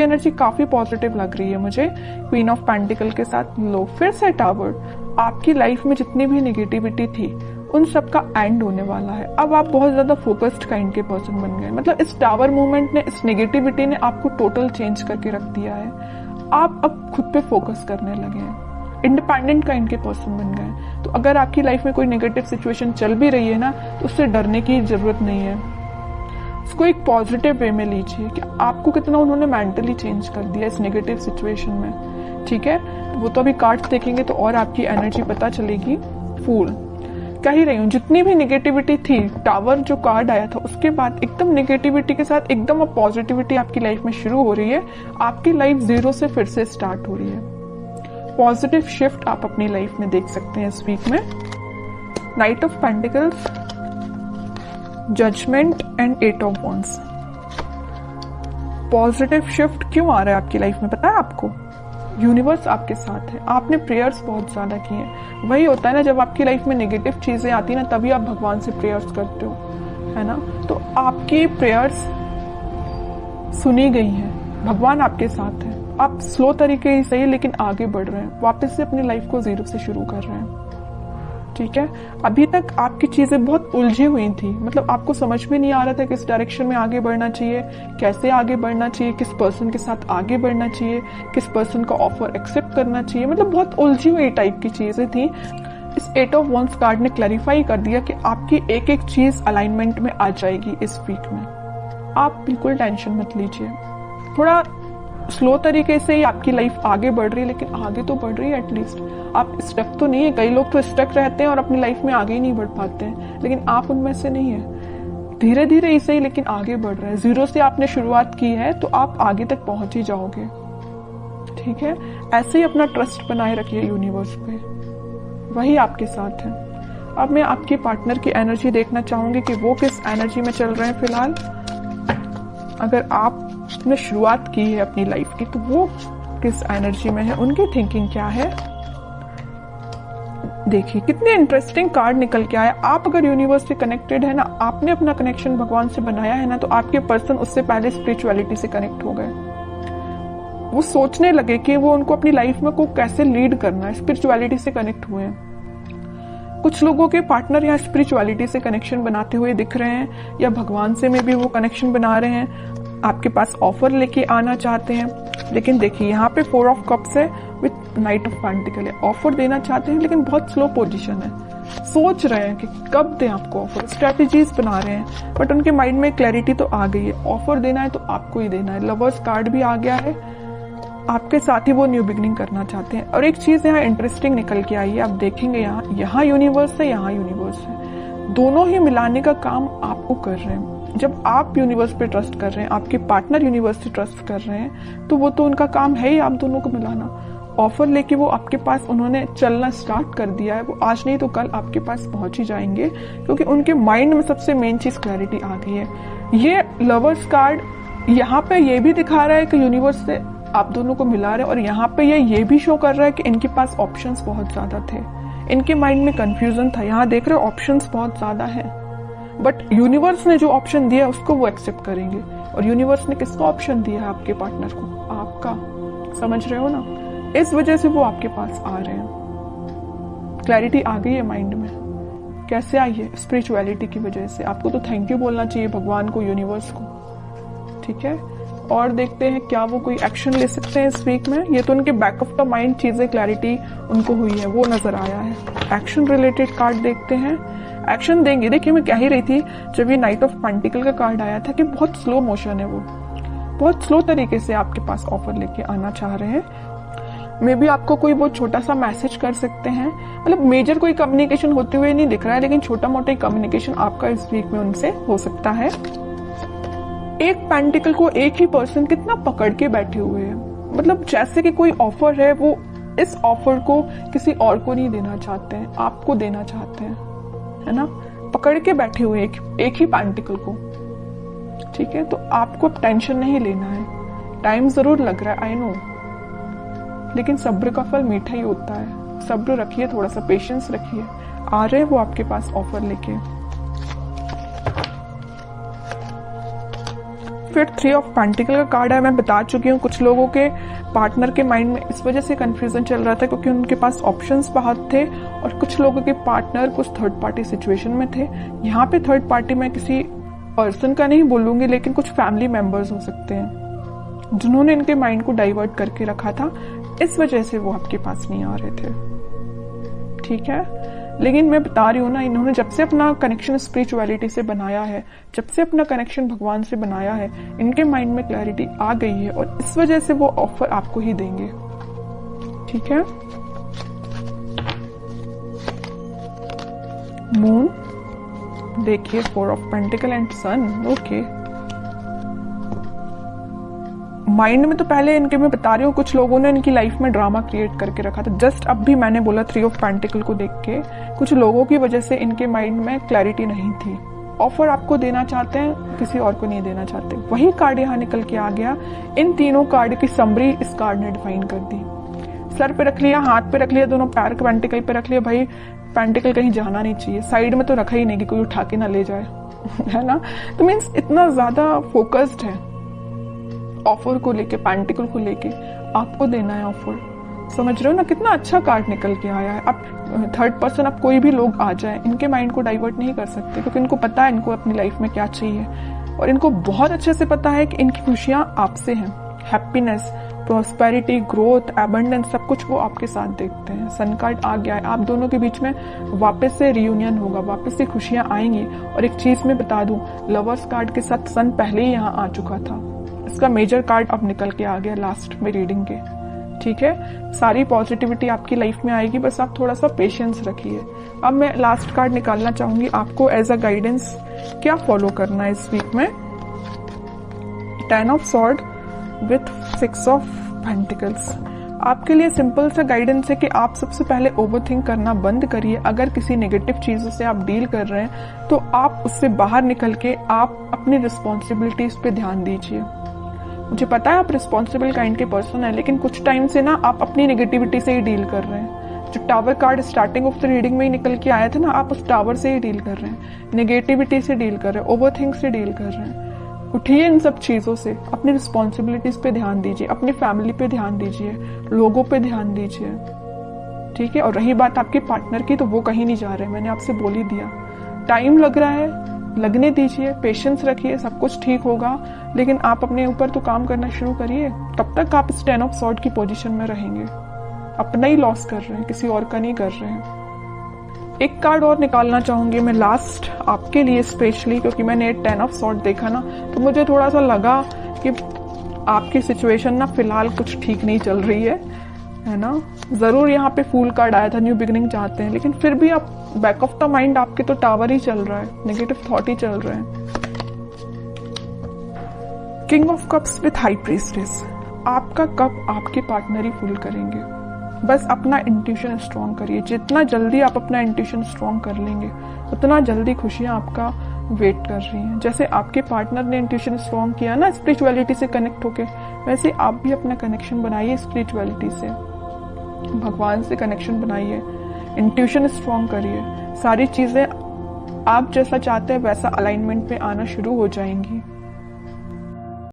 Energy काफी positive लग रही है मुझे क्वीन ऑफ पेंटिकल के साथ लो। फिर से टावर, आपकी लाइफ में जितनी भी निगेटिविटी थी उन सब का एंड होने वाला है। अब आप बहुत ज्यादा फोकस्ड काइंड के पर्सन बन गए। मतलब इस टावर मूवमेंट ने, इस नेगेटिविटी ने आपको टोटल चेंज करके रख दिया है। आप अब खुद पे फोकस करने लगे हैं, इंडिपेंडेंट काइंड के पर्सन बन गए। तो अगर आपकी लाइफ में कोई नेगेटिव सिचुएशन चल भी रही है ना, तो उससे डरने की जरूरत नहीं है। उसको एक पॉजिटिव वे में लीजिए कि आपको कितना उन्होंने मेंटली चेंज कर दिया इस नेगेटिव सिचुएशन में। ठीक है, वो तो अभी कार्ड्स देखेंगे तो और आपकी एनर्जी पता चलेगी। फूल, कह ही रही हूँ जितनी भी निगेटिविटी थी, टावर जो कार्ड आया था उसके बाद एकदम निगेटिविटी के साथ एकदम अब पॉजिटिविटी आपकी लाइफ में शुरू हो रही है। आपकी लाइफ जीरो से फिर से स्टार्ट हो रही है। पॉजिटिव शिफ्ट आप अपनी लाइफ में देख सकते हैं इस वीक में। Knight of pentacles, judgement and 8 of wands. Positive shift क्यों आ रहा है आपकी लाइफ में पता है आपको? यूनिवर्स आपके साथ है। आपने प्रेयर्स बहुत ज्यादा किए हैं। वही होता है ना, जब आपकी लाइफ में नेगेटिव चीजें आती ना तभी आप भगवान से प्रेयर्स करते हो, है ना। तो आपकी प्रेयर्स सुनी गई हैं, भगवान आपके साथ है। आप स्लो तरीके ही सही लेकिन आगे बढ़ रहे हैं, वापस से अपनी लाइफ को जीरो से शुरू कर रहे हैं। ठीक है, अभी तक आपकी चीजें बहुत उलझी हुई थी। मतलब आपको समझ में नहीं आ रहा था किस डायरेक्शन में आगे बढ़ना चाहिए, कैसे आगे बढ़ना चाहिए, किस पर्सन के साथ आगे बढ़ना चाहिए, किस पर्सन का ऑफर एक्सेप्ट करना चाहिए। मतलब बहुत उलझी हुई टाइप की चीजें थी। इस 8 ऑफ वॉन्ड्स कार्ड ने क्लैरिफाई कर दिया कि आपकी एक एक चीज अलाइनमेंट में आ जाएगी इस वीक में। आप बिल्कुल टेंशन मत लीजिए। थोड़ा स्लो तरीके से ही आपकी लाइफ आगे बढ़ रही है, लेकिन आगे तो बढ़ रही है एटलीस्ट। आप स्टक तो नहीं है। कई लोग तो स्टक रहते हैं और अपनी लाइफ में आगे ही नहीं बढ़ पाते हैं, लेकिन आप उनमें से नहीं है। धीरे धीरे ही सही लेकिन आगे बढ़ रहे हैं। जीरो से आपने शुरुआत की है तो आप आगे तक पहुंच ही जाओगे। ठीक है, ऐसे ही अपना ट्रस्ट बनाए रखिए यूनिवर्स पे, वही आपके साथ है। अब मैं आपके पार्टनर की एनर्जी देखना चाहूंगी कि वो किस एनर्जी में चल रहे हैं फिलहाल। अगर आपने शुरुआत की है अपनी लाइफ की तो वो किस एनर्जी में है, उनकी थिंकिंग क्या है। देखिए कितने इंटरेस्टिंग कार्ड निकल के आया। आप अगर यूनिवर्स से कनेक्टेड है ना, आपने अपना कनेक्शन भगवान से बनाया है ना, तो आपके पर्सन उससे पहले स्पिरिचुअलिटी से कनेक्ट हो गए। वो सोचने लगे कि वो उनको अपनी लाइफ में को कैसे लीड करना है, स्पिरिचुअलिटी से कनेक्ट हुए हैं। कुछ लोगों के पार्टनर यहाँ स्पिरिचुअलिटी से कनेक्शन बनाते हुए दिख रहे हैं, या भगवान से में भी वो कनेक्शन बना रहे हैं, आपके पास ऑफर लेके आना चाहते हैं। लेकिन देखिए यहाँ पे 4 ऑफ कप्स है विथ नाइट ऑफ पेंटिकल है। ऑफर देना चाहते हैं लेकिन बहुत स्लो पोजीशन है। सोच रहे हैं कि कब दें आपको ऑफर, स्ट्रेटेजीज बना रहे हैं, बट उनके माइंड में क्लैरिटी तो आ गई है। ऑफर देना है तो आपको ही देना है। लवर्स कार्ड भी आ गया है, आपके साथ ही वो न्यू बिगनिंग करना चाहते हैं। और एक चीज यहाँ इंटरेस्टिंग निकल के आई है, आप देखेंगे यहाँ यूनिवर्स है, यहाँ यूनिवर्स है, दोनों ही मिलाने का काम आपको कर रहे हैं। जब आप यूनिवर्स पे ट्रस्ट कर रहे हैं, आपके पार्टनर यूनिवर्स से ट्रस्ट कर रहे हैं, तो वो तो उनका काम है ही आप दोनों को मिलाना। ऑफर लेके वो आपके पास उन्होंने चलना स्टार्ट कर दिया है। वो आज नहीं तो कल आपके पास पहुंच ही जाएंगे, क्योंकि उनके माइंड में सबसे मेन चीज क्लैरिटी आ गई है। ये लवर्स कार्ड यहाँ पे ये भी दिखा रहा है कि यूनिवर्स से आप दोनों को मिला रहे हैं, और यहाँ पे ये भी शो कर रहा है कि इनके पास ऑप्शंस बहुत ज्यादा थे। इनके माइंड में कंफ्यूजन था। यहाँ देख रहे हो ऑप्शंस बहुत ज्यादा है, बट यूनिवर्स ने जो ऑप्शन दिया उसको वो एक्सेप्ट करेंगे। और यूनिवर्स ने किसका ऑप्शन दिया है आपके पार्टनर को? आपका। समझ रहे हो ना? इस वजह से वो आपके पास आ रहे हैं। क्लैरिटी आ गई है माइंड में। कैसे आई है? स्पिरिचुअलिटी की वजह से। आपको तो थैंक यू बोलना चाहिए भगवान को, यूनिवर्स को। ठीक है, और देखते हैं क्या वो कोई एक्शन ले सकते हैं इस वीक में। ये तो उनके बैक ऑफ द माइंड चीजें क्लैरिटी उनको हुई है, वो नजर आया है। एक्शन रिलेटेड कार्ड देखते हैं, एक्शन देंगे। देखिए मैं कह ही रही थी जब ये नाइट ऑफ पेंटिकल का कार्ड आया था कि बहुत स्लो मोशन है, वो बहुत स्लो तरीके से आपके पास ऑफर लेके आना चाह रहे हैं। मे बी आपको कोई बहुत छोटा सा मैसेज कर सकते हैं। मतलब मेजर कोई कम्युनिकेशन होते हुए नहीं दिख रहा है, लेकिन छोटा मोटा कम्युनिकेशन आपका इस वीक में उनसे हो सकता है। एक पेंटिकल को एक ही पर्सन कितना पकड़ के बैठे हुए हैं। मतलब जैसे कि कोई ऑफर है, वो इस ऑफर को किसी और को नहीं देना चाहते हैं, आपको देना चाहते हैं, है ना। पकड़ के बैठे हुए एक ही पेंटिकल को। ठीक है, तो आपको टेंशन नहीं लेना है। टाइम जरूर लग रहा है, आई नो, लेकिन सब्र का फल मीठा ही होता है। सब्र रखिए, थोड़ा सा पेशेंस रखिए। आ रहे हैं वो आपके पास ऑफर लेके। फिर 3 ऑफ पेंटिकल का कार्ड है। मैं बता चुकी हूँ कुछ लोगों के पार्टनर के माइंड में इस वजह से कंफ्यूजन चल रहा था क्योंकि उनके पास ऑप्शंस बहुत थे और कुछ लोगों के पार्टनर कुछ थर्ड पार्टी सिचुएशन में थे। यहाँ पे थर्ड पार्टी मैं किसी पर्सन का नहीं बोलूंगी, लेकिन कुछ फैमिली मेंबर्स हो सकते हैं जिन्होंने इनके माइंड को डाइवर्ट करके रखा था, इस वजह से वो आपके पास नहीं आ रहे थे। ठीक है, लेकिन मैं बता रही हूँ ना, इन्होंने जब से अपना कनेक्शन स्पिरिचुअलिटी से बनाया है, जब से अपना कनेक्शन भगवान से बनाया है, इनके माइंड में क्लैरिटी आ गई है और इस वजह से वो ऑफर आपको ही देंगे। ठीक है, मून देखिए, 4 of pentacle and sun. Okay, mind में तो पहले इनके मैं बता रही हूँ कुछ लोगों ने इनकी लाइफ में ड्रामा क्रिएट करके रखा था। जस्ट अब भी मैंने बोला 3 ऑफ पेंटिकल को देख के कुछ लोगों की वजह से इनके माइंड में क्लैरिटी नहीं थी। ऑफर आपको देना चाहते हैं, किसी और को नहीं देना चाहते। वही कार्ड यहाँ निकल के आ गया। इन तीनों कार्ड की समरी इस कार्ड ने डिफाइन कर दी। सर पे रख लिया, हाथ पे रख लिया, दोनों पैर पेंटिकल पे रख लिया। भाई पेंटिकल कहीं जाना नहीं चाहिए, साइड में तो रखा ही नहीं कि कोई उठा के ना ले जाए है ना। तो मीन्स इतना ज्यादा फोकस्ड है ऑफर को लेके, पेंटिकल को लेके आपको देना है ऑफर। समझ रहे हो ना, कितना अच्छा कार्ड निकल के आया है। अब थर्ड पर्सन, अब कोई भी लोग आ जाए, इनके माइंड को डाइवर्ट नहीं कर सकते क्योंकि इनको पता है इनको अपनी लाइफ में क्या चाहिए और इनको बहुत अच्छे से पता है कि इनकी खुशियां आपसे हैं। हैप्पीनेस, प्रॉस्पेरिटी, ग्रोथ, एबंडेंस, सब कुछ वो आपके साथ देखते हैं। सन कार्ड आ गया है, आप दोनों के बीच में वापस से रियूनियन होगा, वापस से खुशियां आएंगी। और एक चीज मैं बता दूं, लवर्स कार्ड के साथ सन पहले ही यहाँ आ चुका था। इसका मेजर कार्ड अब निकल के आ गया लास्ट में रीडिंग के। ठीक है, सारी पॉजिटिविटी आपकी लाइफ में आएगी, बस आप थोड़ा सा पेशेंस रखिए। अब मैं लास्ट कार्ड निकालना चाहूंगी, आपको एज अ गाइडेंस क्या फॉलो करना है इस वीक में। 10 of sword with 6 of pentacles. आपके लिए सिंपल सा गाइडेंस है कि आप सबसे पहले ओवरथिंक करना बंद करिए। अगर किसी नेगेटिव चीजों से आप डील कर रहे हैं तो आप उससे बाहर निकल के आप अपनी रिस्पॉन्सिबिलिटीज पे ध्यान दीजिए। मुझे पता है आप रिस्पॉन्सिबल काइंड के पर्सन है, लेकिन कुछ टाइम से ना आप अपनी नेगेटिविटी से ही डील कर रहे हैं। जो tower card starting of the reading में ही निकल के आया था ना, आप उस टावर से ही डील कर रहे हैं, नेगेटिविटी से डील कर रहे हैं, ओवरथिंक से डील कर रहे हैं। उठिए इन सब चीजों से, अपनी रिस्पॉन्सिबिलिटीज पे ध्यान दीजिए, अपनी फैमिली पे ध्यान दीजिए, लोगों पे ध्यान दीजिए। ठीक है, और रही बात आपके पार्टनर की, तो वो कहीं नहीं जा रहे, मैंने आपसे बोल ही दिया। टाइम लग रहा है, लगने दीजिए, पेशेंस रखिए, सब कुछ ठीक होगा। लेकिन आप अपने ऊपर तो काम करना शुरू करिए, तब तक आप इस 10 ऑफ सॉर्ड की पोजीशन में रहेंगे। अपना ही लॉस कर रहे हैं, किसी और का नहीं कर रहे हैं। एक कार्ड और निकालना चाहूंगी मैं लास्ट आपके लिए स्पेशली, क्योंकि मैंने 10 ऑफ सॉर्ड देखा ना, तो मुझे थोड़ा सा लगा कि आपकी सिचुएशन ना फिलहाल कुछ ठीक नहीं चल रही है ना। जरूर यहाँ पे फूल कार्ड आया था, न्यू बिगिनिंग चाहते हैं, लेकिन फिर भी आप बैक ऑफ द माइंड आपके तो टावर ही चल रहा है, नेगेटिव थॉट ही चल रहे हैं। King of cups with high priestess. आपका कप आपके पार्टनर ही फुल करेंगे। बस अपना इंट्यूशन स्ट्रॉन्ग करिए। जितना जल्दी आप अपना इंट्यूशन स्ट्रॉन्ग कर लेंगे, उतना जल्दी खुशियां आपका वेट कर रही हैं। जैसे आपके पार्टनर ने इंट्यूशन स्ट्रॉन्ग किया ना स्पिरिचुअलिटी से कनेक्ट होके, वैसे आप भी अपना कनेक्शन बनाइए स्पिरिचुअलिटी से, भगवान से कनेक्शन बनाइए, इंट्यूशन स्ट्रॉन्ग करिए। सारी चीजें आप जैसा चाहते हैं वैसा अलाइनमेंट में आना शुरू हो जाएंगी।